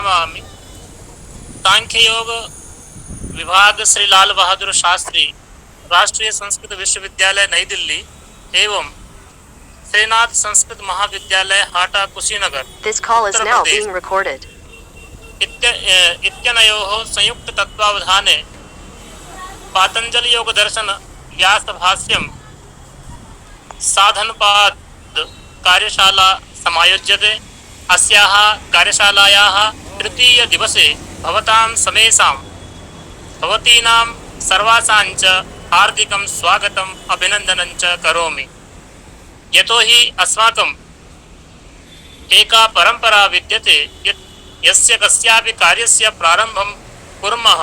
प्रणमामि। सांख्य योग विभाग श्री लाल बहादुर शास्त्री राष्ट्रीय संस्कृत विश्वविद्यालय नई दिल्ली एवं श्रीनाथ संस्कृत महाविद्यालय हाटा कुशीनगर उत्तर प्रदेश इत्यनयोः संयुक्त तत्वावधाने पातंजलि योग दर्शन व्यास भाष्यम साधनपाद कार्यशाला समायोज्यते। अस्याः कार्यशालायाः तृतीय दिवसे भवतां समेषां भवतीनां सर्वासां च हार्दिकं स्वागतम् अभिनन्दनं च करोमि। यतोहि अस्माकम् एका परंपरा विद्यते यत् यस्य कस्यापि कार्यस्य प्रारम्भं कुर्मः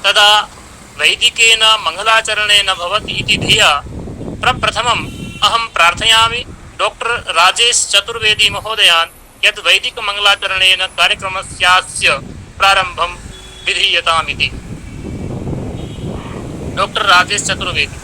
तदा वैदिकेन मंगलाचरणेन भवति इति धिया प्रप्रथमम् अहं प्रार्थयामि डॉक्टर राजेश चतुर्वेदी महोदयान् यत् वैदिक मंगलाचरणेन कार्यक्रमस्यास्य प्रारम्भं विधीयतामिति। डॉक्टर राजेश चतुर्वेदी।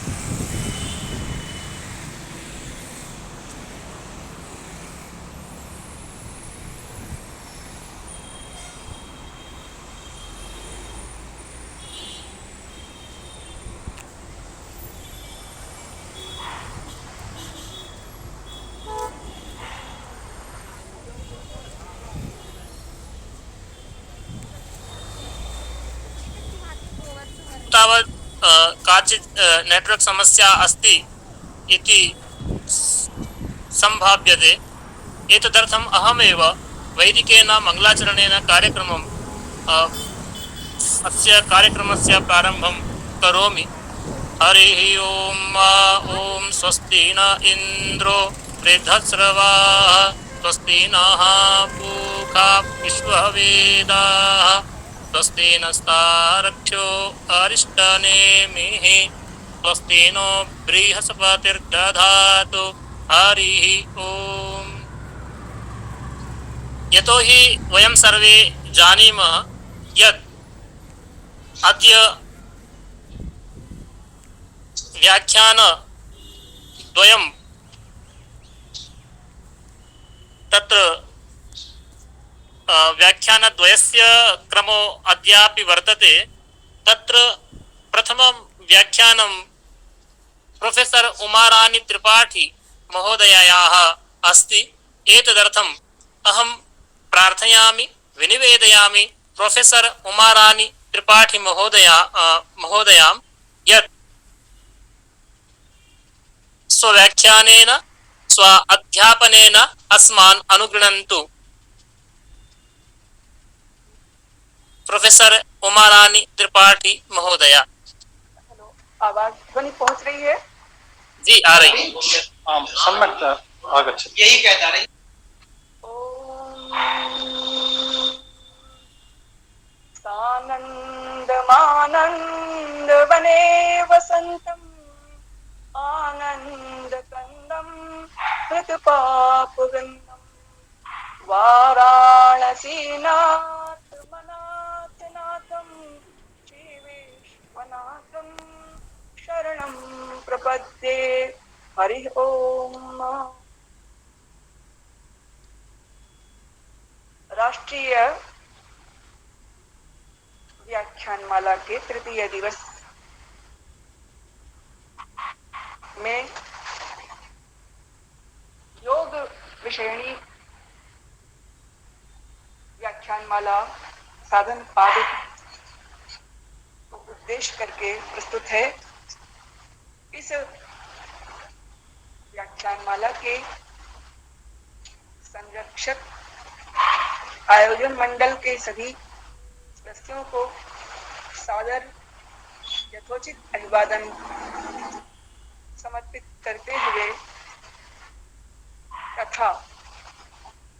तावत् काचित् नेटवर्क समस्या अस्ति इति संभाव्यते। एतदर्थम् अहमेव वैदिकेन मंगलाचरणेन कार्यक्रमं अस्य कार्यक्रमस्य प्रारम्भं करोमि। हरिः ओम स्वस्ति न इन्द्रो वृद्धश्रवाः स्वस्ति नः पूषा विश्ववेदाः स्वस्ति नस्तारक्षो अरिष्टनेमिः स्वस्ति नो बृहस्पतिर्दधातु। हरिः ओम। यतोहि वयं सर्वे जानीमः यत् अद्य व्याख्यानद्वयं तत्र व्याख्यानद्वयस्य क्रमो अद्यापि वर्तते। तत्र प्रथमं व्याख्यानं प्रोफेसर उमारानी त्रिपाठी महोदयायाः अस्ति। एतदर्थम् अहं प्रार्थयामि विनिवेदयामि प्रोफेसर उमारानी त्रिपाठी महोदयां यत् स्वव्याख्यानेन स्व अध्यापनेन अस्मान् अनुगृह्णन्तु। प्रोफेसर उमारानी त्रिपाठी महोदया। हेलो, आवाज ध्वनि पहुंच रही है? जी आ रही है। सम्यक् आगच्छति। यही कहता रही। सानन्दमानन्दवने वसन्तम् आनन्दकन्दम् हृतपापगन्धम् वाराणसीनाथमनाथनाथम् श्रीविश्वनाथम् शरणं प्रपद्ये। हरिः ओम। राष्ट्रीय व्याख्यानमाला के तृतीय दिवस में योग विषयणी व्याख्यानमाला साधन पाद को उद्देश्य करके प्रस्तुत है। इस व्याख्यानमाला के संरक्षक आयोजन मंडल के सभी सदस्यों को सादर यथोचित अभिवादन समर्पित करते हुए तथा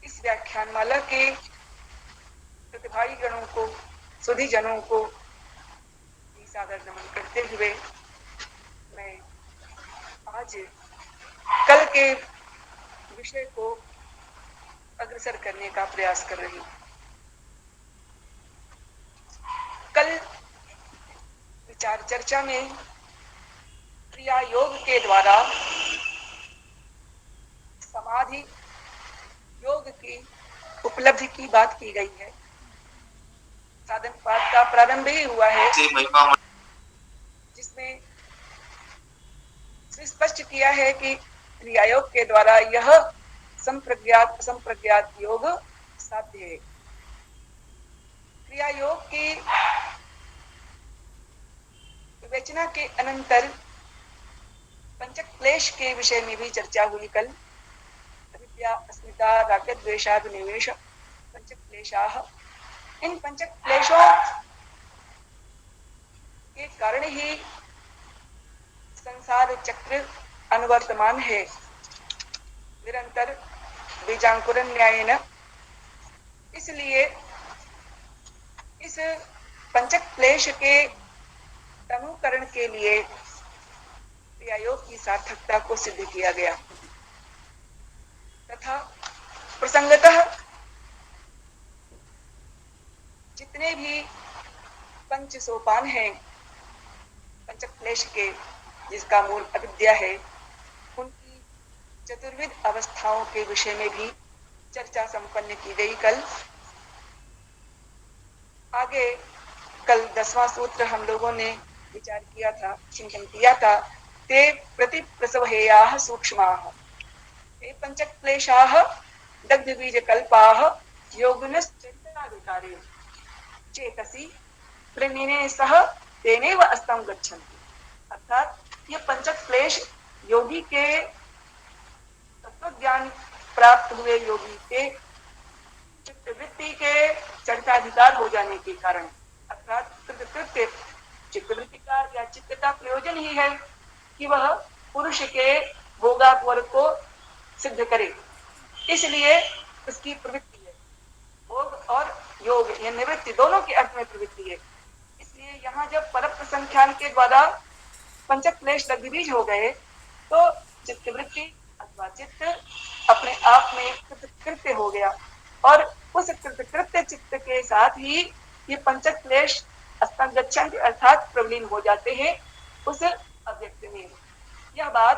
इस व्याख्यानमाला के प्रतिभागी गणों को सुधी जनों को सादर नमन करते हुए मैं आज कल के विषय को अग्रसर करने का प्रयास कर रही हूँ। कल विचार चर्चा में क्रिया योग के द्वारा समाधि योग की उपलब्धि की बात की गई है। साधन पाठ का प्रारंभ ही हुआ है, जिसमें स्पष्ट किया है कि क्रिया योग के द्वारा यह संप्रज्ञात योग साध्य है। क्रिया योग की विवेचना के अनंतर पंचक क्लेश के विषय में भी चर्चा हुई कल। अविद्या, अस्मिता, राग, द्वेषाभिनिवेश पंचक क्लेशाः। इन पंचक क्लेशों के कारण ही संसार चक्र अनुवर्तमान है। निरंतर बीजांकुरन न्यायेन। इसलिए इस पंचक क्लेश के तनुकरण के लिए क्रियायोग की सार्थकता को सिद्ध किया गया तथा प्रसंगतः जितने भी पंच सोपान हैं पंचक क्लेश के, जिसका मूल अविद्या है, उनकी चतुर्विध अवस्थाओं के विषय में भी चर्चा संपन्न की गई कल। आगे कल 10वां सूत्र हम लोगों ने विचार किया था, चिंतन किया था। ते प्रतिप्रसवहेयाः सूक्ष्माः ते पंचक क्लेशाः दग्धबीजकल्पाः योगिनश्चैतन्याधिकारे चेतसि प्रणिने सह तेनेव अस्तं गच्छन्ति। अर्थात ये पंचक क्लेश योगी के तत्वज्ञान प्राप्त हुए योगी के चित्तवृत्ति के चरिताधिकार हो जाने के कारण, अर्थात कृत्य चित्तवृत्ति का या चित्त का प्रयोजन ही है कि वह पुरुष के भोगात्वर को सिद्ध करे, इसलिए उसकी प्रवृत्ति है। भोग और योग या निवृत्ति दोनों के अर्थ में प्रवृत्ति है। इसलिए यहाँ जब परप्त संख्यान के द्वारा पंचक क्लेश दग्धबीज हो गए तो चित्तवृत्ति अथवा चित्त अपने आप में कृत्य हो गया और उस कृत्य चित्त के साथ ही ये पंचक क्लेश अस्तं गच्छन्ति अर्थात प्रविलीन हो जाते हैं उस अव्यक्त में। यह बात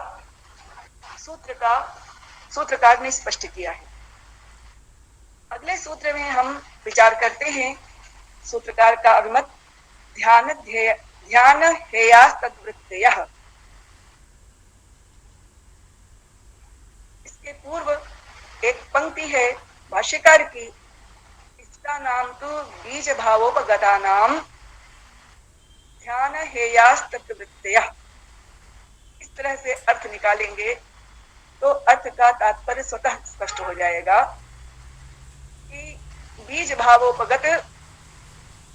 सूत्रकार ने स्पष्ट किया है। अगले सूत्र में हम विचार करते हैं सूत्रकार का अभिमत ध्यान हेयास्तद्वृत्तयः। इसके पूर्व एक पंक्ति है भाष्यकार की, इसका नाम तो बीज भावोपगता नाम ध्यान हेयास्तद्वृत्तयः। इस तरह से अर्थ निकालेंगे तो अर्थ का तात्पर्य स्वतः स्पष्ट हो जाएगा कि बीज भावोपगत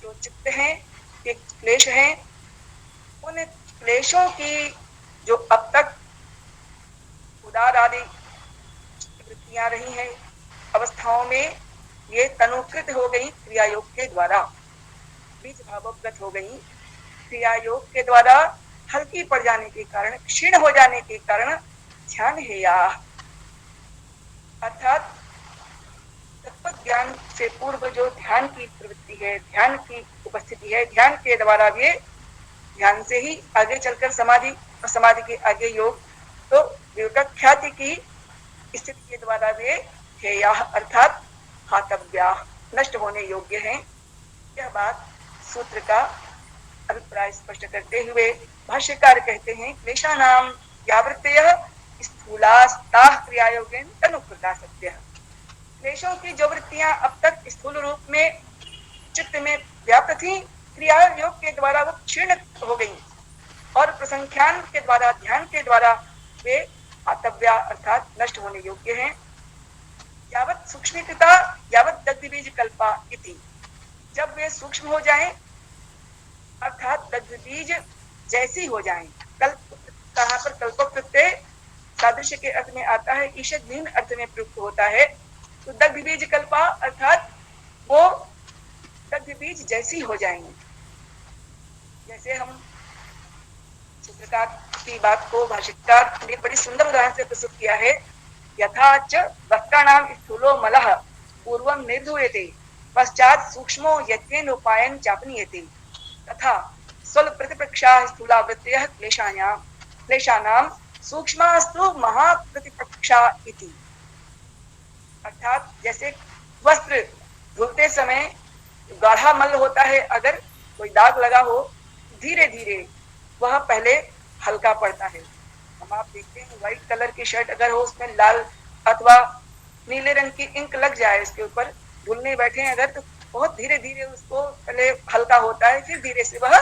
जो चित्त हैं, ये क्लेश हैं, उन क्लेशों की जो अब तक उदार आदि वृत्तियां रही हैं अवस्थाओं में, ये तनुकृत हो गई क्रिया योग के द्वारा, बीज भावोपगत हो गई क्रिया योग के द्वारा, हल्की पड़ जाने के कारण, क्षीण हो जाने के कारण ध्यान हेया अर्थात तत्व ज्ञान से पूर्व जो ध्यान की प्रवृत्ति है, ध्यान की उपस्थिति है, ध्यान के द्वारा ये ध्यान से ही आगे चलकर समाधि और समाधि के आगे योग, तो विवेकख्याति की स्थिति के द्वारा वे हेया अर्थात हातव्या नष्ट होने योग्य हैं। यह बात सूत्र का अभिप्राय स्पष्ट करते हुए भाष्यकार कहते हैं क्लेशानाम व्यावृत्तयः स्थूलास्ताः क्रियायोगेन तनुकृता सत्यः। क्लेशों की जो वृत्तियां अब तक स्थूल रूप में चित्त में व्याप्त थी, क्रिया योग के द्वारा वो क्षीण हो गई और प्रसंख्यान के द्वारा, ध्यान के द्वारा वे आतव्या अर्थात नष्ट होने योग्य हैं। यावत सूक्ष्मीकृता यावत दग्धबीज कल्पा इति, जब वे सूक्ष्म हो जाएं अर्थात दग्धबीज जैसी हो जाएं। कल्प कहाँ पर कल्पकृत्य सादृश्य के अर्थ में आता है, ईशद भिन्न अर्थ में प्रयुक्त होता है। तो दग्धबीज कल्पा अर्थात वो दग्धबीज जैसी हो जाएंगे। जैसे हम सूत्रकार की बात को भाष्यकार ने बड़ी सुंदर उदाहरण से प्रस्तुत किया है, यथा च वस्त्राणाम स्थूलो मलः पूर्वं निर्धूयते पश्चात सूक्ष्मो यत्नेन उपायन चापनीयते तथा स्वल्प प्रतिपक्षा स्थूलावृत्तयः क्लेशानाम सूक्ष्मास्तु महाप्रतिपक्षा इति। अर्थात जैसे वस्त्र धुलते समय गाढ़ा मल होता है, अगर कोई दाग लगा हो, धीरे धीरे वह पहले हल्का पड़ता है। हम आप देखते हैं व्हाइट कलर की शर्ट अगर हो, उसमें लाल अथवा नीले रंग की इंक लग जाए उसके ऊपर, धुलने बैठे हैं अगर, तो बहुत धीरे धीरे उसको पहले हल्का होता है, फिर धीरे से वह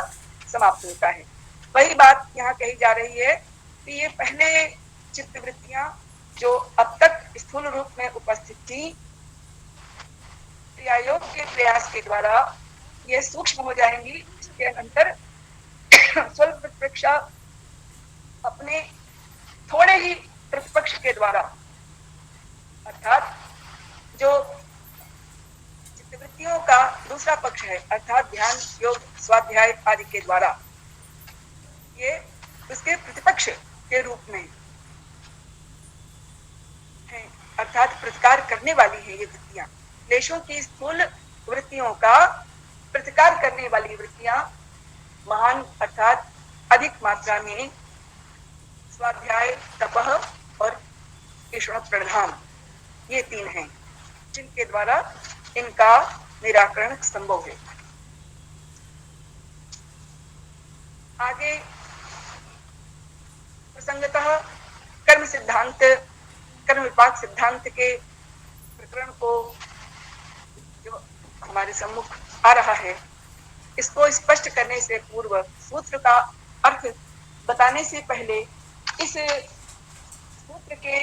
समाप्त होता है। वही बात यहाँ कही जा रही है कि ये पहले चित्तवृत्तियां जो अब तक स्थूल रूप में उपस्थित थी, क्रियायोग के प्रयास के द्वारा ये सूक्ष्म हो जाएंगी। इसके अंतर स्वल्प प्रतिपक्षा अपने थोड़े ही प्रतिपक्ष के द्वारा, अर्थात जो चित्तवृत्तियों का दूसरा पक्ष है, अर्थात ध्यान, योग, स्वाध्याय आदि के द्वारा ये उसके प्रतिपक्ष के रूप में है, अर्थात प्रतिकार करने वाली है। ये वृत्तियां क्लेशों की स्थूल वृत्तियों का प्रतिकार करने वाली वृत्तियां महान अर्थात अधिक मात्रा में स्वाध्याय, तपह और ईश्वर प्रणधान, ये तीन हैं जिनके द्वारा इनका निराकरण संभव है। आगे प्रसंगतः कर्म सिद्धांत, कर्म विपाक सिद्धांत के प्रकरण को जो हमारे सम्मुख आ रहा है, इसको स्पष्ट करने से पूर्व सूत्र का अर्थ बताने से पहले इस सूत्र के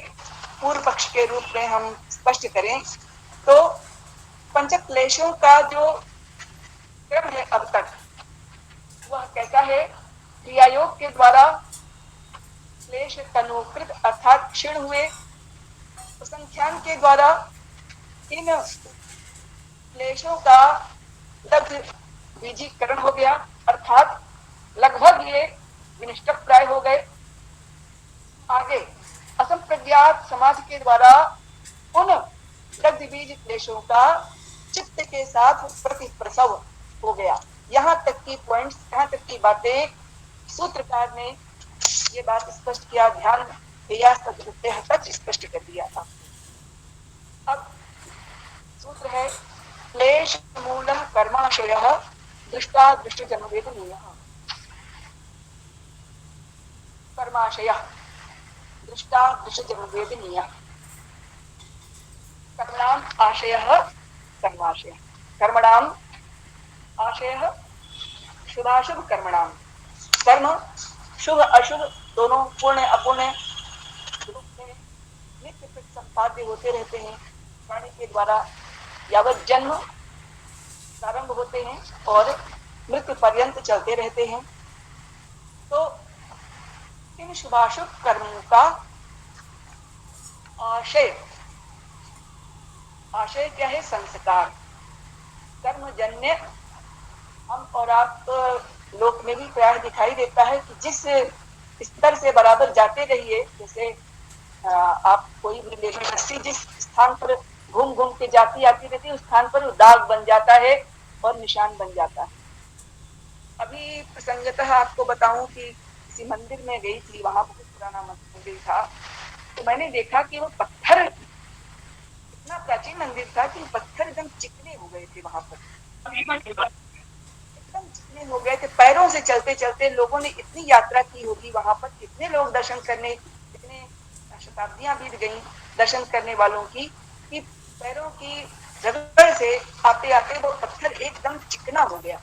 पूर्व पक्ष के रूप में हम स्पष्ट करें तो पंचक्लेशों का जो क्रम है अब तक, वह कैसा है? क्रियायोग के द्वारा क्लेश तनुकृत अर्थात क्षीण हुए, संख्यान के द्वारा इन क्लेशों का दग्ध बीजीकरण हो गया, अर्थात लगभग ये विनिष्ट प्राय हो गए। आगे असंप्रज्ञात समाज के द्वारा उन दग्ध बीज क्लेशों का चित्त के साथ प्रतिप्रसव हो गया। यहाँ तक की पॉइंट्स, यहाँ तक की बातें सूत्रकार ने ये बात स्पष्ट किया, ध्यान तक स्पष्ट कर दिया था। अब सूत्र है क्लेश मूल कर्माशय दृष्टा दृष्ट जन्मवेदनीय। कर्माशय दृष्टा दृष्ट जन्मवेदनीय, कर्मणाम आशय कर्माशय, कर्मणाम आशय शुभाशुभ कर्मणाम। कर्म शुभ अशुभ दोनों, पूर्ण अपूर्ण रूप में नित्य संपाद्य होते रहते हैं। प्राणी के द्वारा यावत जन्म प्रारंभ होते हैं और मृत्यु पर्यंत चलते रहते हैं। तो इन शुभाशुभ कर्मों का आशय, आशय क्या है? संस्कार। कर्मजन्य हम और आप लोक में भी प्राय दिखाई देता है कि जिस स्तर से बराबर जाते रहिए, जैसे आप कोई भी रस्सी जिस स्थान पर घूम घूम के जाती आती रहती है, उस स्थान पर दाग बन जाता है और निशान बन जाता है। अभी प्रसंगतः आपको बताऊं कि किसी मंदिर में गई थी, वहां बहुत पुराना मंदिर था, तो मैंने देखा कि वो पत्थर, इतना प्राचीन मंदिर था कि पत्थर एकदम चिकने हो गए थे। वहां पर एकदम चिकने हो गए थे। पैरों से चलते चलते लोगों ने इतनी यात्रा की होगी वहां पर, कितने लोग दर्शन करने, कितने शताब्दियां बीत गई दर्शन करने वालों की, कि पैरों की रगड़ से आते आते वो पत्थर एकदम चिकना हो गया।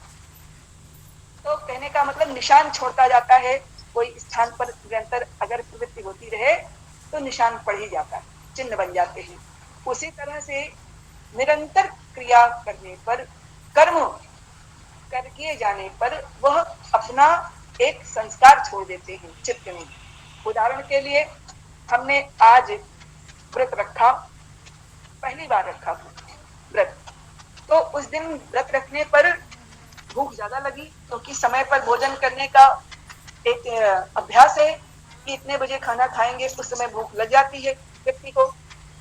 तो कहने का मतलब निशान छोड़ता जाता है। कोई स्थान पर निरंतर अगर प्रवृत्ति होती रहे तो निशान पड़ ही जाता है, चिन्ह बन जाते हैं। उसी तरह से निरंतर क्रिया करने पर, कर्म कर किए जाने पर वह अपना एक संस्कार छोड़ देते हैं चित्त में। उदाहरण के लिए हमने आज व्रत रखा, पहली बार रखा व्रत, तो उस दिन व्रत रखने पर भूख ज्यादा लगी, क्योंकि समय पर भोजन करने का एक अभ्यास है कि इतने बजे खाना खाएंगे, उस समय भूख लग जाती है व्यक्ति को।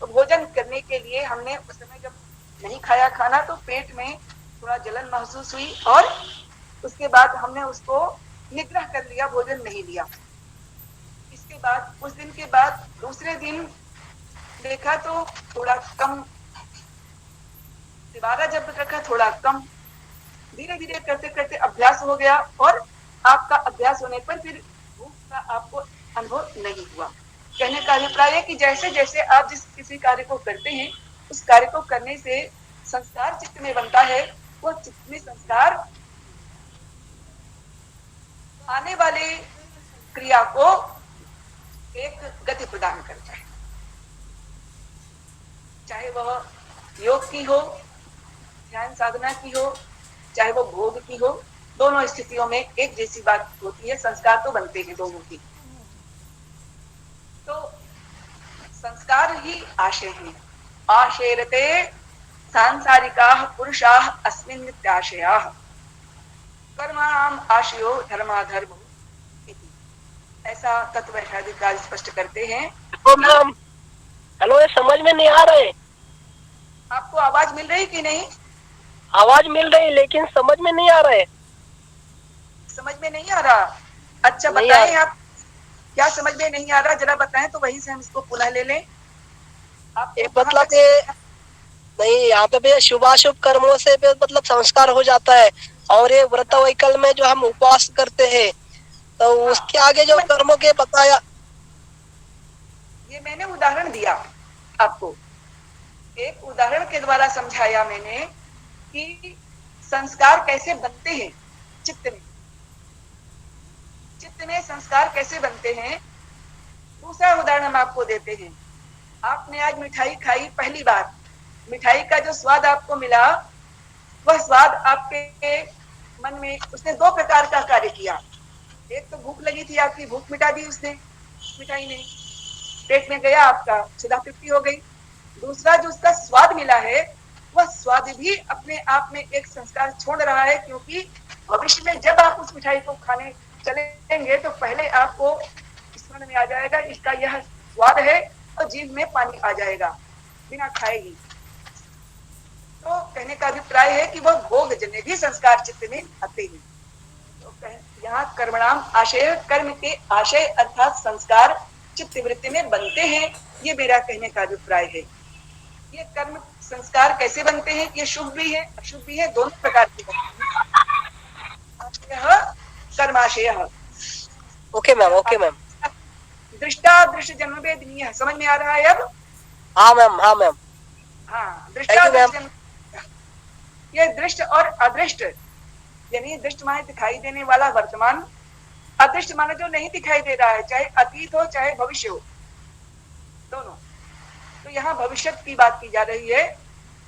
तो भोजन करने के लिए हमने उस समय जब नहीं खाया खाना, तो पेट में थोड़ा जलन महसूस हुई और उसके बाद हमने उसको निग्रह कर लिया, भोजन नहीं लिया। इसके बाद उस दिन के बाद दूसरे दिन देखा तो थोड़ा कम, दोबारा जब रखा थोड़ा कम, धीरे धीरे करते करते अभ्यास हो गया और आपका अभ्यास होने पर फिर भूख का आपको अनुभव नहीं हुआ। कहने का अभिप्राय है कि जैसे जैसे आप जिस किसी कार्य को करते हैं उस कार्य को करने से संस्कार चित्त में बनता है, वो चित्त में संस्कार आने वाले क्रिया को एक गति प्रदान करता है, चाहे वह योग की हो, ध्यान साधना की हो, चाहे वो भोग की हो। दोनों स्थितियों में एक जैसी बात होती है, संस्कार तो बनते हैं दोनों की। तो संस्कार ही आशय है। आशेरते सांसारिकाः पुरुषाः अस्मिन् नित्याशयाः कर्माणाम आशयो धर्माधर्म इति। ऐसा तत्वैधाधिकार स्पष्ट करते हैं। तो मैम हेलो, ये समझ में नहीं आ रहे। आपको आवाज मिल रही कि नहीं? आवाज मिल रही लेकिन समझ में नहीं आ रहे। समझ में नहीं आ रहा? अच्छा बताएं आप क्या समझ में नहीं आ रहा, जरा बताएं तो वहीं से हम इसको पुनः ले लें। आप मतलब ये नहीं, यहाँ पे भी शुभाशुभ कर्मों से भी मतलब संस्कार हो जाता है। और ये व्रत वैकल्य में जो हम उपवास करते हैं तो उसके आगे जो कर्मों के बताया, ये मैंने उदाहरण दिया आपको, एक उदाहरण के द्वारा समझाया मैंने कि संस्कार कैसे बनते हैं चित्त में, चित्त में संस्कार कैसे बनते हैं। दूसरा उदाहरण हम आपको देते हैं। आपने आज मिठाई खाई, पहली बार मिठाई का जो स्वाद आपको मिला, वह स्वाद आपके मन में उसने दो प्रकार का कार्य किया। एक तो भूख लगी थी, आपकी भूख मिटा दी उसने, मिठाई ने पेट में गया, आपका क्षुधा तृप्ति हो गई। दूसरा जो उसका स्वाद मिला है, वह स्वाद भी अपने आप में एक संस्कार छोड़ रहा है, क्योंकि भविष्य में जब आप उस मिठाई को खाने चलेंगे तो पहले आपको स्मरण में आ जाएगा इसका यह स्वाद है, और जीभ में पानी आ जाएगा बिना खाए ही। तो कहने का अभिप्राय है कि वह भोग जन्य भी संस्कार चित्त में आते हैं। तो यहाँ कर्मणाम आशय, कर्म के आशय अर्थात संस्कार चित्त वृत्ति में बनते हैं, ये मेरा कहने का अभिप्राय है। ये कर्म संस्कार कैसे बनते हैं? ये शुभ भी है अशुभ भी है, दोनों प्रकार के बनते हैं। कर्माशय। Okay ma'am, okay ma'am. दृष्टा दृश्य जन्म वेदनीय, समझ में आ रहा है अब? हाँ मैम, हाँ मैम। हाँ, दृष्टा दृश्य, ये दृष्ट और अदृष्ट, यानी दृष्ट माने दिखाई देने वाला वर्तमान, अदृष्ट माने जो नहीं दिखाई दे रहा है, चाहे अतीत हो चाहे भविष्य हो, दोनों। तो यहाँ भविष्य की बात की जा रही है,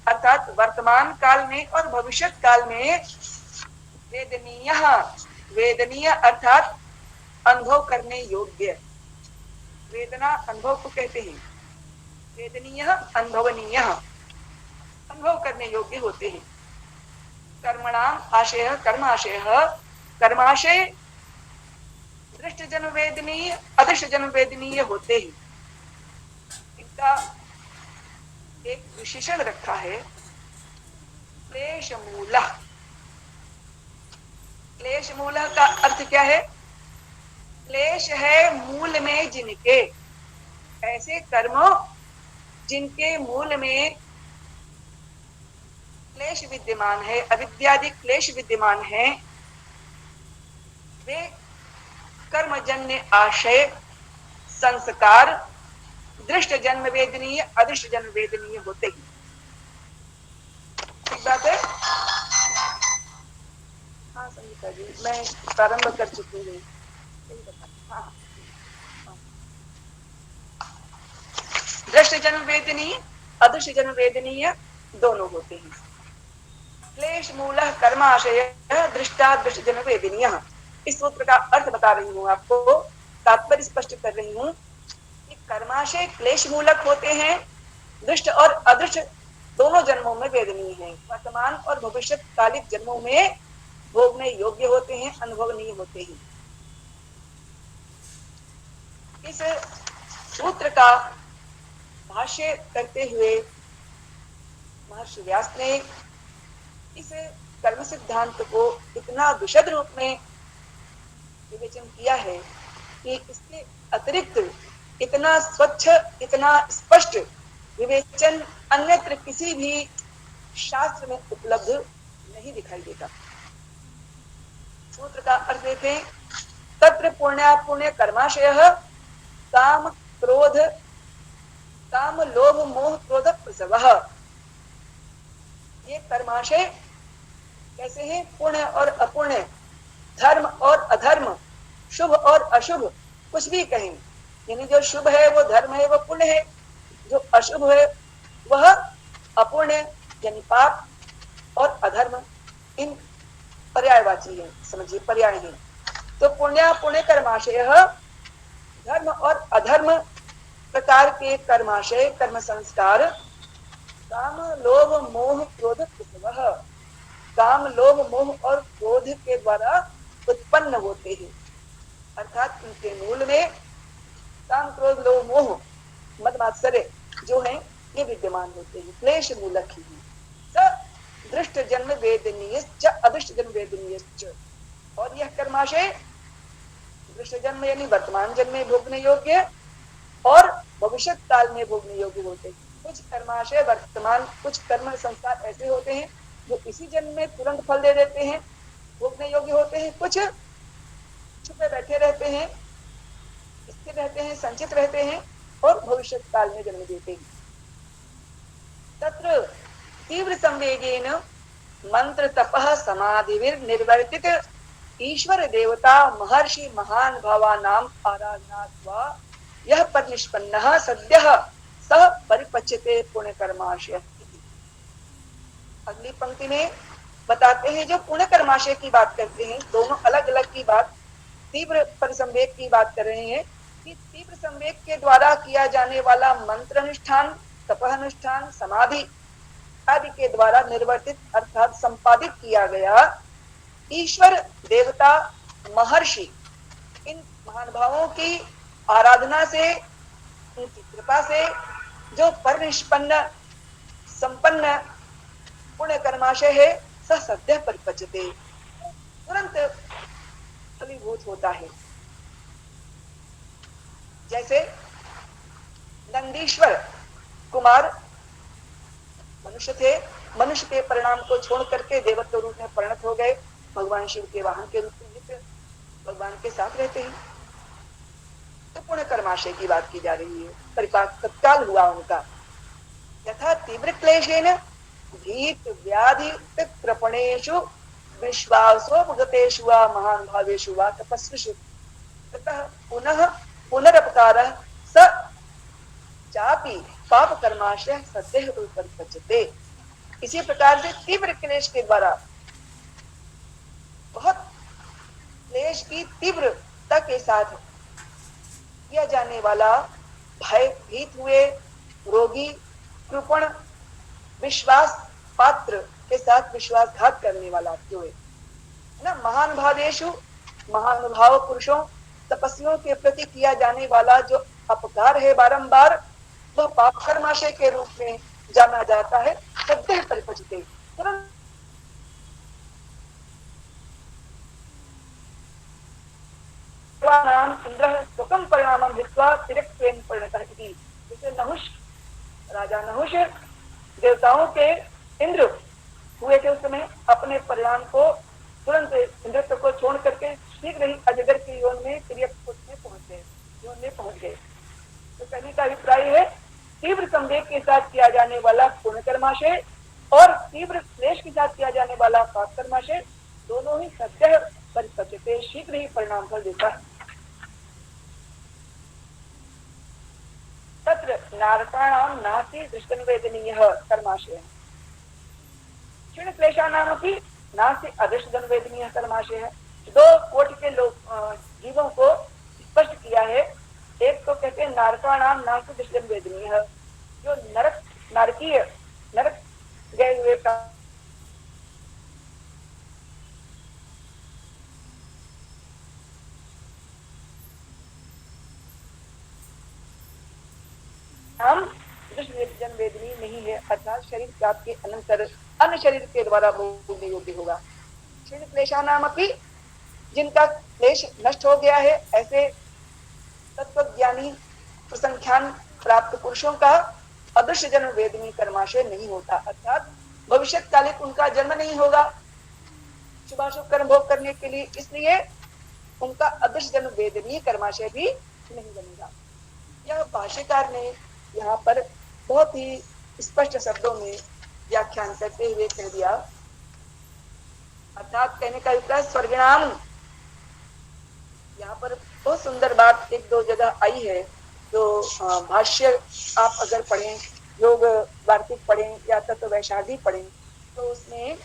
अर्थात वर्तमान काल में और भविष्य काल में वेदनीय, वेदनीय अर्थात अनुभव करने योग्य, वेदना अनुभव को कहते हैं, वेदनीय अनुभवनीय, अनुभव करने योग्य होते हैं। कर्मणाम आशय, कर्माशय, कर्माशय दृष्ट जन वेदनीय अदृष्ट जन वेदनीय होते हैं। इनका एक विशेषण रखा है, क्लेश मूल। क्लेश मूल का अर्थ क्या है? क्लेश है मूल में जिनके, ऐसे कर्म जिनके मूल में क्लेश विद्यमान है, अविद्यादि क्लेश विद्यमान है, वे कर्मजन्य आशय संस्कार दृष्ट जन्म वेदनीय अदृष्ट जन्म वेदनीय होते हैं। ठीक बात है? हाँ संगीता जी, मैं प्रारंभ कर चुकी हूँ। हाँ, दृष्ट जन्म वेदनीय अदृष्ट जन्म वेदनीय दोनों होते हैं। क्लेश मूल कर्माशय दृष्टा दृष्ट जन्म वेदनीय, इस सूत्र का अर्थ बता रही हूँ आपको, तात्पर्य स्पष्ट कर रही हूँ कि कर्माशय क्लेश मूलक होते हैं, दृष्ट और अदृष्ट दोनों जन्मों में वेदनीय है, वर्तमान और भविष्य कालिक जन्मों में भोगने योग्य होते हैं, अनुभवनीय होते हैं। इस सूत्र का भाष्य करते हुए महर्षि व्यास ने इस कर्म सिद्धांत को इतना विशद रूप में विवेचन किया है कि इसके अतिरिक्त इतना स्वच्छ, इतना स्पष्ट विवेचन अन्यत्र किसी भी शास्त्र में उपलब्ध नहीं दिखाई देता। सूत्र का अर्थ देखें, तत्र पुण्य कर्माशय काम क्रोध काम लोभ मोह क्रोध प्रसव। ये कर्माशय कैसे हैं? पुण्य और अपुण्य, धर्म और अधर्म, शुभ और अशुभ, कुछ भी कहें, यानी जो शुभ है वो धर्म है, वो पुण्य है, जो अशुभ है वह अपुण्य यानी पाप, और अधर्म इन पर्यायवाची है, समझिए पर्याय है। तो पुण्य पुण्य कर्माशय, धर्म और अधर्म प्रकार के कर्माशय कर्म संस्कार काम लोभ मोह क्रोध प्रसवः, काम लोभ मोह और क्रोध के द्वारा उत्पन्न होते हैं, अर्थात उनके मूल में काम क्रोध लोभ मोह मद मात्सर्य जो है ये विद्यमान होते हैं, क्लेश मूलक ही है। स दृष्ट जन्म वेदनीय अदृष्ट जन्म वेदनीय, और यह कर्माशय दृष्ट जन्म यानी वर्तमान जन्म में भोगने योग्य और भविष्य काल में भोगने योग्य होते हैं। कुछ कर्माशय वर्तमान, कुछ कर्म संस्कार ऐसे होते हैं जो इसी जन्म में तुरंत फल दे देते हैं, भोगने योग्य होते हैं, कुछ छुपे बैठे रहते हैं, स्थिर रहते हैं, संचित रहते हैं और भविष्य काल में जन्म देते हैं। तत्र तीव्र संवेगेन मंत्र तपः समाधिविर निर्वर्तित ईश्वर देवता महर्षि महान भावानाम आराधनात्वा यह परिनिष्पन्नः सद्यः सह परिपच्यते पुण्य कर्माशय। अगली पंक्ति में बताते हैं, जो पुण्य कर्माशय की बात करते हैं, दोनों अलग अलग की बात, तीव्र परिसंवेग की बात कर रहे हैं कि तीव्र संवेग के द्वारा किया जाने वाला मंत्र अनुष्ठान, तपः अनुष्ठान, समाधि आदि के द्वारा निर्वर्तित अर्थात संपादित किया गया ईश्वर देवता महर्षि इन महानुभावों की आराधना से, उनकी कृपा से जो परिनिष्पन्न संपन्न पुण्य कर्माशय है स सद्य परिपच्यते, तुरंत फलीभूत होता है। जैसे नंदीश्वर कुमार मनुष्य थे, मनुष्य के परिणाम को छोड़ करके देवत्व रूप में परिणत हो गए, भगवान शिव के वाहन के रूप में नित्य भगवान के साथ रहते हैं। तो पुण्य कर्माशय की बात की जा रही है, परिपाक तत्काल हुआ उनका। यथा तीव्र क्लेशेन भीत व्याधि कृपणेषु विश्वासोपगतेषु वा महान भावेषु वा तपस्विषु ततः पुनः पुनरपकारः स चापि पाप कर्माशय सद्यः परिपच्यते। इसी प्रकार से तीव्र क्लेश के द्वारा, बहुत क्लेश की तीव्रता के साथ किया जाने वाला भय भीत हुए रोगी कृपण विश्वास पात्र के साथ विश्वासघात करने वाला जो है ना, महान भावेषु महानुभाव पुरुषों तपस्वियों के प्रति किया जाने वाला जो अपकार है बारंबार, वह पाप कर्माशय के रूप में जाना जाता है। सद्य परिपच्यते, तुरंत इंद्र सुखम परिणामं हित्वा तिरक्त्वेन परिणतः इति। जैसे नहुष, राजा नहुष देवताओं के इंद्र हुए थे, उस समय अपने परिणाम को तुरंत इंद्रत्व को छोड़ करके शीघ्र ही अजगर की योन में तिर्यक में पहुंच गए। तो कहने का अभिप्राय है, तीव्र संवेग के साथ किया जाने वाला पुण्य कर्माशय और तीव्र क्लेश के साथ किया जाने वाला पाप कर्माशय दोनों ही सत्य परिपच्यते, शीघ्र ही परिणाम फल देता है। तत्र नारकाणां नास्ति दृष्टनिवेदनीयः कर्माशयः, क्षीण क्लेशानामपि नास्ति अदृष्टनिवेदनीयः कर्माशयः। दो कोटि के लोग जीवों को स्पष्ट किया है। एक तो कहते हैं नारकाणां नास्ति दृष्टनिवेदनीयः, जो नरक नारकीय नरक गए हुए हम दृष्टि वेदनीय नहीं है, अर्थात शरीर प्राप्त के अनंतर अन्य शरीर के द्वारा भोगने योग्य होगा। क्षीण क्लेशानामपि, जिनका क्लेश नष्ट हो गया है, ऐसे तत्वज्ञानी प्रसंख्यान प्राप्त पुरुषों का अदृश्य जन्म वेदनीय कर्माशय नहीं होता, अर्थात भविष्यकालिक उनका जन्म नहीं होगा, शुभाशुभ कर्म भोग करने के लिए, इसलिए उनका अदृश्य जन्म वेदनीय कर्माशय भी नहीं बनेगा। यह भाष्यकार ने यहाँ पर बहुत ही स्पष्ट शब्दों में व्याख्यान करते हुए कह दिया। अर्थात कहने का अभिप्राय स्वर्गणाम, यहाँ पर बहुत सुंदर बात एक दो जगह आई है जो भाष्य आप अगर पढ़ें, योग वार्तिक पढ़ें या तत्व वैशाखी पढ़ें, तो उसमें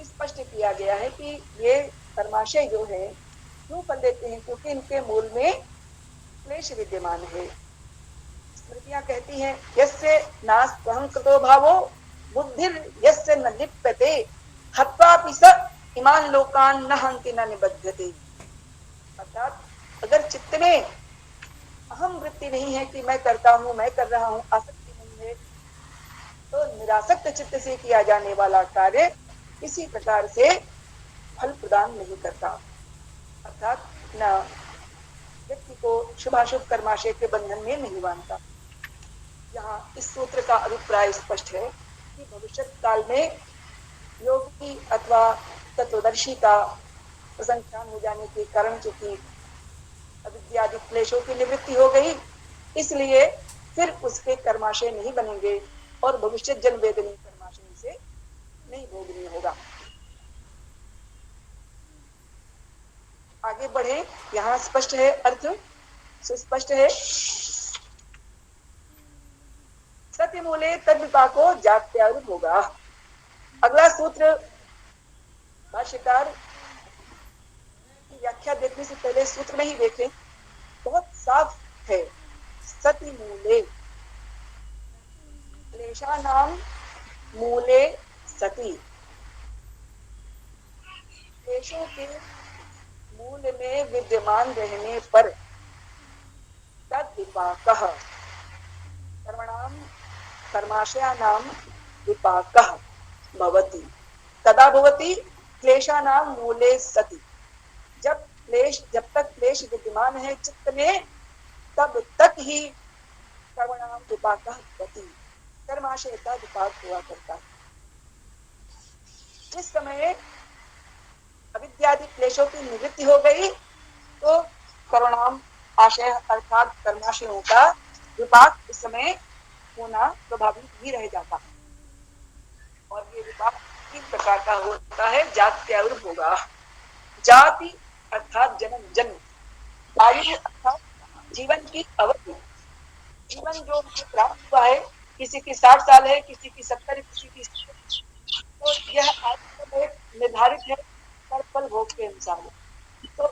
स्पष्ट किया गया है कि ये कर्माशय जो है क्यों फल देते हैं, क्योंकि इनके मूल में क्लेश विद्यमान है। स्मृतियां कहती हैं यस्य नास्त्वहं कृतो भावो बुद्धिर यस्य न लिप्यते हत्वापि स इमान लोकान न हन्ति न निबध्यते। अर्थात अगर चित्त में अहम वृत्ति नहीं है कि मैं करता हूं, मैं कर रहा हूं, आसक्ति नहीं है, तो निरासक्त चित्त से किया जाने वाला कार्य किसी प्रकार से फल प्रदान नहीं करता। अर्थात न व्यक्ति को शुभाशुभ कर्माशय के बंधन में नहीं बांधता। यहाँ इस सूत्र का अभिप्राय स्पष्ट है कि भविष्य काल में योगी अथवा तत्वदर्शी का प्रसंख्यान हो जाने के कारण चूंकि अविद्यादि क्लेशों की निवृत्ति हो गई, इसलिए फिर उसके कर्माशय नहीं बनेंगे और भविष्य जन्म वेदनीय कर्माशय से नहीं भोगनीय होगा। आगे बढ़े, यहाँ स्पष्ट है, अर्थ सुस्पष्ट है। सत्य मूले तद विपाको जात्यारूप होगा। अगला सूत्र भाष्यकार की व्याख्या देखने से पहले सूत्र में ही देखें, बहुत साफ है। सति मूले, क्लेशानाम मूले सति, क्लेशों के मूल में विद्यमान रहने पर तद विपाकः, कर्मणाम कर्माशयानाम विपाकः भवति। तदा भवति क्लेशानाम मूले सति। जब तक क्लेश विद्यमान है चित्त में, तब तक ही कर्मणाम विपाकः भवति, कर्माशय का विपाक हुआ करता है। जिस समय अविद्यादि क्लेशों की निवृत्ति हो गई तो कर्मणाम आशय अर्थात कर्माशयों का विपाक इस समय होना प्रभावित ही रह जाता है। और ये विपाक तीन प्रकार का होता है। जात्यारूप होगा। जाति अर्थात जन्म, जन्म। आयु अर्थात जीवन की अवधि। जीवन जो प्राप्त हुआ है, किसी की 60 साल है, किसी की 70, किसी की 60, तो यह आयु निर्धारित है फल भोग के अनुसार। तो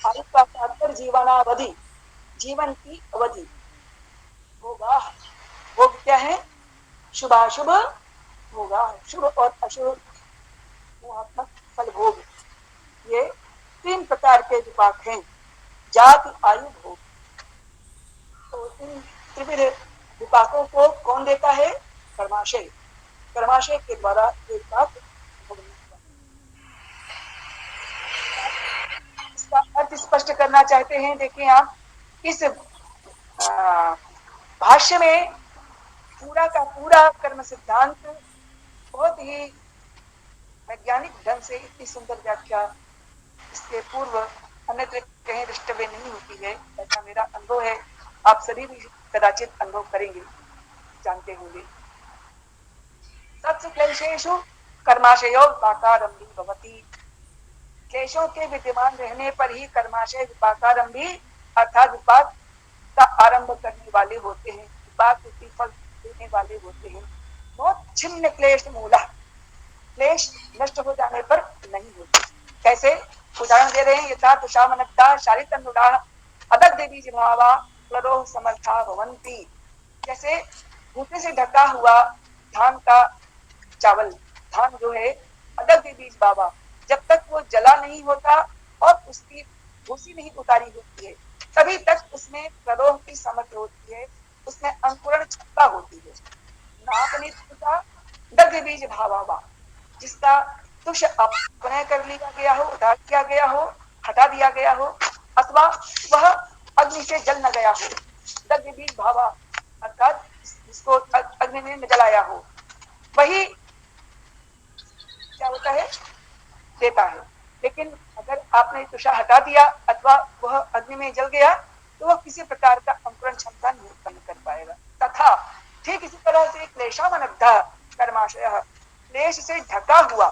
आयु का तात्पर्य जीवनावधि, जीवन की अवधि होगा। भोग क्या है? शुभाशुभ होगा, शुभ और अशुभ गुणात्मक फल भोग। ये तीन प्रकार के विपाक हैं, जाति आयु भोग। तो इन त्रिविध विपाकों को कौन देता है? कर्माशय। कर्माशय के द्वारा विपाक इसका अर्थ स्पष्ट करना चाहते हैं। देखिए आप इस भाष्य में पूरा का पूरा कर्म सिद्धांत बहुत ही वैज्ञानिक ढंग से इतनी सुंदर व्याख्या इसके पूर्व अन्यत्र कहीं दृष्टव्य नहीं होती है, ऐसा मेरा अनुभव है। आप सभी भी कदाचित अनुभव करेंगे, जानते होंगे। तत्सु क्लेशेषु कर्माशयो विपाकारंभी भवति। क्लेशों के विद्यमान रहने पर ही कर्माशय विपाकारंभी अर्थात विपाक का आरंभ करने वाले होते हैं, विपाक के फल देने वाले होते हैं। बहुत छिन्न क्लेश मूला, क्लेश नष्ट हो जाने पर नहीं होते। कैसे? उदाहरण दे रहे हैं। यथा तुषामनक्ता शालितनुडा अदग देवी जिभावा क्लरोह समर्था भवंती। जैसे भूसे से ढका हुआ धान का चावल, धान जो है अदग देवी बाबा, जब तक वो जला नहीं होता और उसकी भूसी नहीं उतारी होती है, तभी तक उसमें क्लरोह की सामर्थ्य होती है, उसमें अंकुरण क्षमता होती है। नापनी दग्ध बीज भावा, जिसका तुष अपने कर लिया गया हो, उतार किया गया हो, हटा दिया गया हो, अथवा वह अग्नि से जल न गया हो। दग्ध बीज भावा अर्थात जिसको अग्नि ने जलाया हो, वही क्या होता है? देता है। लेकिन अगर आपने तुषा हटा दिया अथवा वह अग्नि में जल गया तो वह किसी प्रकार का अंकुरण क्षमता नहीं उत्पन्न कर पाएगा। तथा ठीक इसी तरह से क्लेशावनद्ध कर्माशय, क्लेश से ढका हुआ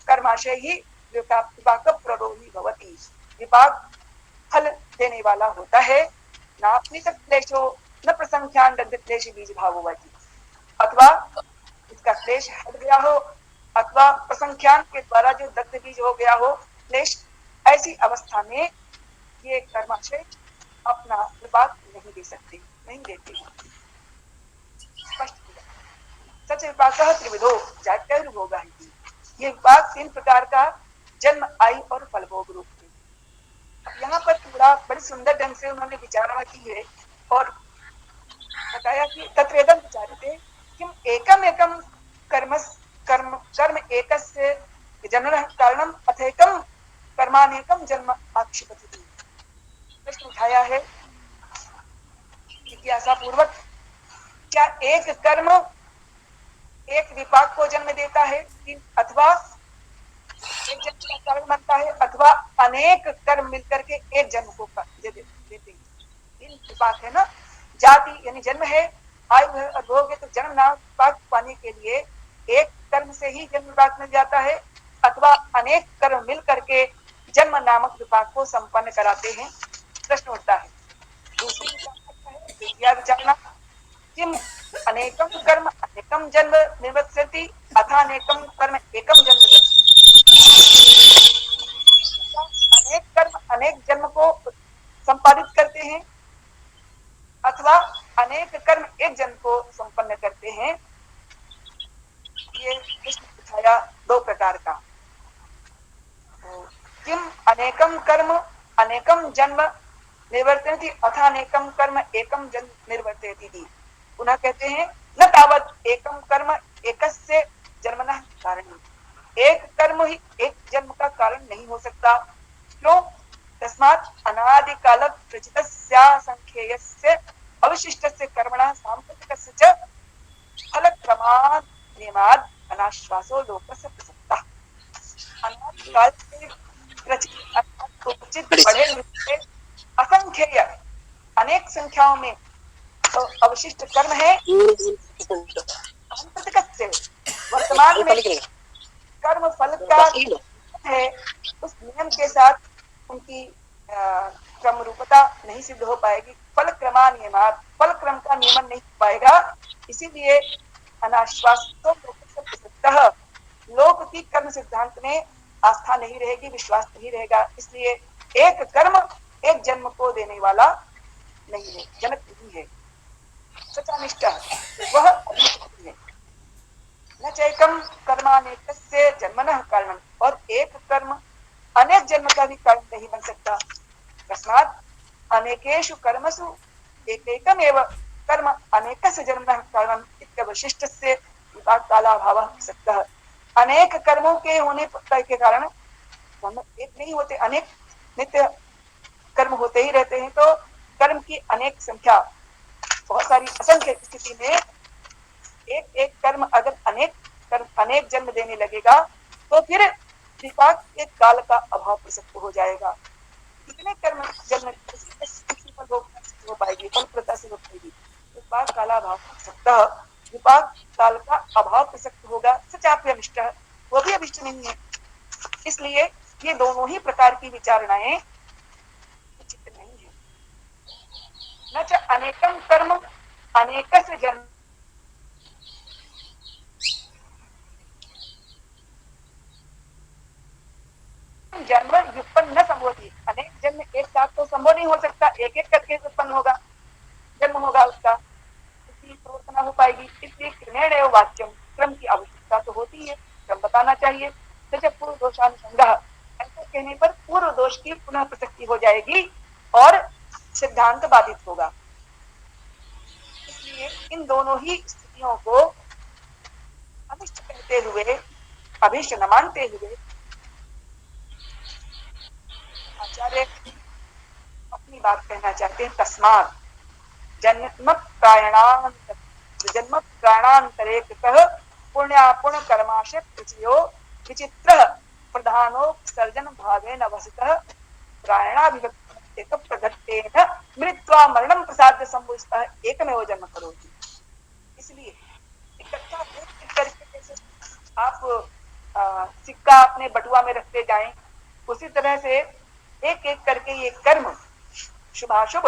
कर्माशय ही विपाक प्ररोही भवति, विपाक फल देने वाला होता है। नापनीत क्लेशो न प्रसंख्यान दग्ध क्लेश बीज भावोवती, अथवा इसका क्लेश हट गया हो अथवा प्रसंख्यान के द्वारा जो दग्ध बीज हो गया हो क्लेश, ऐसी अवस्था में ये कर्माशय अपना विपाक नहीं दे सकते, नहीं देते। स्पष्ट सच विपाक त्रिविधो जात्यर्भोगा, ये विपाक 3 प्रकार का जन्म, आयु और फलभोग रूप है। यहाँ पर पूरा बड़ी सुंदर ढंग से उन्होंने विचारणा की है और बताया कि तत्वेदं विचारते किम एकम एकम कर्म एकस्य जन्मनः कारणम अथैकम कर्मानेकम जन्म आक्षिपति। प्रश्न उठाया है जिज्ञासा पूर्वक, क्या एक कर्म एक विपाक को जन्म देता है अथवा एक जन्म का कारण बनता है, अथवा अनेक कर्म मिलकर के एक जन्म को देते हैं। 3 विपाक है ना, जाति यानी जन्म है, आयु है और भोग है। तो जन्म नाम विपाक पाने के लिए एक कर्म से ही जन्म विपाक मिल जाता है अथवा अनेक कर्म मिल करके जन्म नामक विपाक को संपन्न कराते हैं। प्रश्न उठता है दूसरी विचारणा, किम अनेकम कर्म अनेकम जन्म निवर्तयति अथा अनेकम कर्म एकम जन्म अनेक कर्म अनेक जन्म को संपादित करते हैं अथवा अनेक कर्म एक जन्म को संपन्न करते हैं। ये प्रश्न उठाया 2 प्रकार का। किम अनेकम कर्म अनेकम जन्म निर्वर्तयति अथा अनेकम कर्म एकम जन्म निर्वर्तयति। पुनः कहते हैं न तावत एकम कर्म एकस्य जन्मनः कारण, एक कर्म ही एक जन्म का कारण नहीं हो सकता। क्यों? तस्मात् अनादिकाल प्रचितस्य संख्येयस्य अविशिष्टस्य कर्मणः सांप्रतिकस्य च फलक्रमात् नियमात् अनाश्वासो लोकस्य प्रसक्तः। अनादिकाल से प्रचित उचित बढ़े हुए असंख्येय अनेक संख्याओं में तो अवशिष्ट कर्म है। वर्तमान में कर्म फल का है, उस नियम के साथ उनकी क्रम रूपता नहीं सिद्ध हो पाएगी। फल क्रमा नियमात, फल क्रम का नियमन नहीं हो पाएगा। इसीलिए अनाश्वासो लोकस्य, लोक की कर्म सिद्धांत में आस्था नहीं रहेगी, विश्वास नहीं रहेगा। इसलिए एक कर्म एक जन्म को देने वाला नहीं है, जनक नहीं है। सचानिष्ठ वह है न चैकम कर्मानेकस्य जन्मनः कारणम, और एक कर्म अनेक जन्म का भी कारण नहीं बन सकता। तस्मात् अनेकेषु कर्मसु एकैकमेव कर्म अनेकस्य जन्मनः कारणम इत्यवशिष्टस्य विपाक कालाभावः प्रसक्तः। अनेक कर्मों के होने के कारण कर्म एक नहीं होते, अनेक नित्य कर्म होते ही रहते हैं। तो कर्म की अनेक संख्या, बहुत सारी असंख्य स्थिति में एक एक कर्म अगर अनेक जन्म देने लगेगा तो फिर विपाक एक काल का अभाव प्रसक्त हो जाएगा। कितने कर्म जन्म हो पाएगी, फलप्रता से हो पाएगी, विपाक काला भाव प्रसक्त, विपाक काल का अभाव प्रसक्त होगा। सचाप्य अभिष्ट, वो भी अभिष्ट नहीं है। इसलिए ये दोनों ही प्रकार की विचारणाएं उचित नहीं है। न च अनेकम कर्म अनेकस्य जन्म, जन्म व्युत्पन्न न संभवति, अनेक जन्म एक साथ तो संभव नहीं हो सकता, एक एक करके उत्पन्न होगा, जन्म होगा उसका, इसकी प्रवर्तना हो पाएगी। इसलिए क्रमेण वाक्यम, क्रम की आवश्यकता तो होती है, क्रम बताना चाहिए। जैसे पूर्व दोषानुसंगः, ऐसा कहने पर पूर्व दोष की पुनः प्रसक्ति हो जाएगी और सिद्धांत बाधित होगा। इसलिए इन दोनों ही स्थितियों को अनिष्ट कहते हुए, अभिष्ट न मानते हुए आचार्य अपनी बात कहना चाहते हैं। तस्मात् जन्म प्राणांतरे पुण्यापुण्य कर्माशय प्रचयो विचित्र प्रधान प्रधानोत्सर्जन भावेन अवस्थितः प्रायणाभिव्यक्ति एक प्रगट्टेन मृत्वा मरणं प्रसाद्य संभुस्तः एकमेव जन्म करोति। इसलिए इकट्ठा एक करके जैसे आप सिक्का अपने बटुआ में रखते जाएं, उसी तरह से एक एक करके ये कर्म शुभाशुभ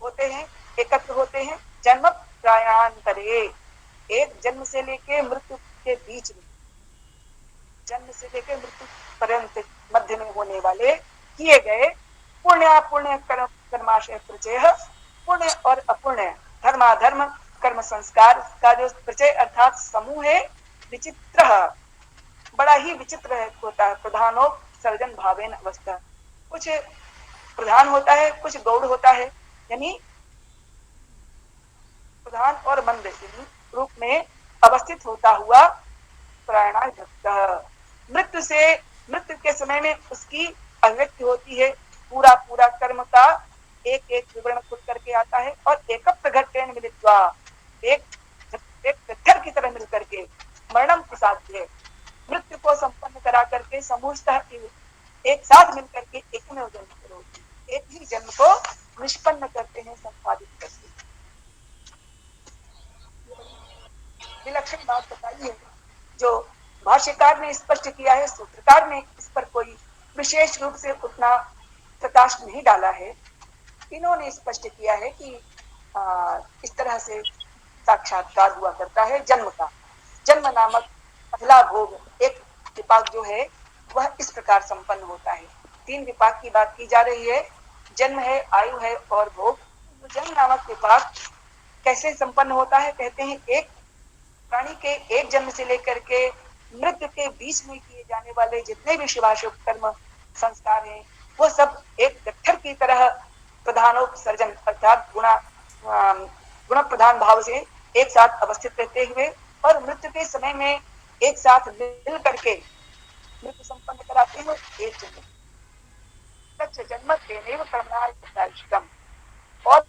होते हैं, एकत्र होते हैं। जन्म प्रायांतरे, एक जन्म से लेके मृत्यु के बीच में, जन्म से लेके मृत्यु पर्यंत मध्य में होने वाले किए गए पुण्य कर्माशय प्रचय, पुण्य और अपुण्य धर्माधर्म कर्म संस्कार का जो प्रचय अर्थात समूह है, विचित्र, बड़ा ही विचित्र होता है। प्रधानो सर्जन भावेन अवस्था, कुछ प्रधान होता है, कुछ गौड़ होता है, यानी प्रधान और मंद रूप में अवस्थित होता हुआ मृत्यु के समय में उसकी अभिव्यक्ति होती है। पूरा पूरा कर्म का एक एक विवरण खुद करके आता है और एकत्र घट्टेन मिलित्वा, एक गट्ठर की तरह मिल करके मरणम प्रसाद्य, मृत्यु को संपन्न करा करके समूहतः एक साथ मिल करके एक में जन्म करो, एक ही जन्म को निष्पन्न करते हैं, संपादित करते हैं। विलक्षण बात बताई है जो भाष्यकार ने स्पष्ट किया है। सूत्रकार ने इस पर कोई विशेष रूप से उतना प्रकाश नहीं डाला है। इन्होंने स्पष्ट किया है कि इस तरह से साक्षात्कार हुआ करता है जन्म का। जन्म नामक पहला भोग, एक विपाक जो है वह इस प्रकार संपन्न होता है। 3 विपाक की बात की जा रही है, जन्म है, आयु है और भोग। जन्म नामक विपाक कैसे संपन्न होता है? कहते हैं एक प्राणी के एक जन्म से लेकर के मृत्यु के बीच में किए जाने वाले जितने भी शुभाशुभ कर्म संस्कार हैं, वो सब एक गट्ठर की तरह प्रधानोपसर्जन अर्थात गुण प्रधान भाव से एक साथ अवस्थित रहते हुए और मृत्यु के समय में एक साथ मिल करके मृत्यु संपन्न कराते हैं। एक जन्म जन्म तेनेव कर्मणां और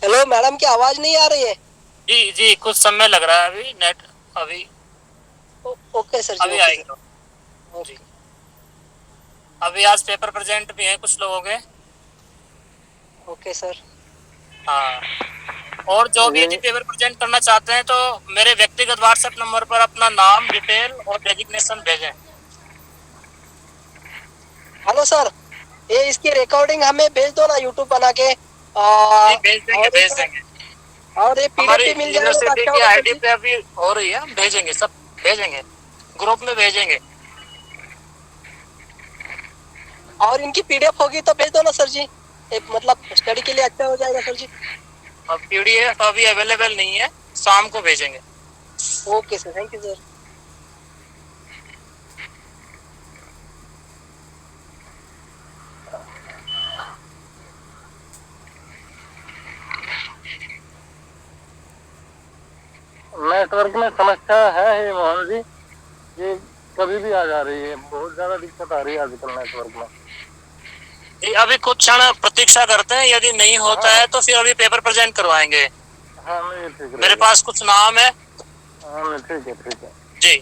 हेलो मैडम, की आवाज नहीं आ रही है? जी जी, कुछ समय लग रहा है अभी, नेट अभी ओके सर जी, अभी आएगा जी। अभी आज पेपर प्रेजेंट भी है कुछ लोगों के। Okay sir. हाँ, और जो भी यदि पेपर प्रेजेंट करना चाहते हैं तो मेरे व्यक्तिगत व्हाट्सएप नंबर पर अपना नाम, डिटेल और डेजिग्नेशन भेजें। हेलो सर, ये इसकी रिकॉर्डिंग हमें भेज दो ना यूट्यूब बना के। भेज देंगे। और ये हमारी पीडीएफ मिल यूनिवर्सिटी की जाएगा आईडी पे अभी हो रही है, हम भेजेंगे, सब भेजेंगे, ग्रुप में भेजेंगे। और इनकी पीडीएफ होगी तो भेज दो ना सर जी, मतलब स्टडी के लिए अच्छा हो जाएगा सर जी। अब पीडीएफ अभी अवेलेबल नहीं है, शाम को भेजेंगे। Okay sir, thank you sir. Network में समस्या है मोहन जी, ये कभी भी आ जा रही है, बहुत ज्यादा दिक्कत आ रही है आजकल नेटवर्क में। जी, अभी कुछ क्षण प्रतीक्षा करते हैं, यदि नहीं होता है तो फिर अभी पेपर प्रेजेंट करवाएंगे। हाँ, नहीं ठीक है, मेरे पास कुछ नाम है। हाँ, ठीक है जी।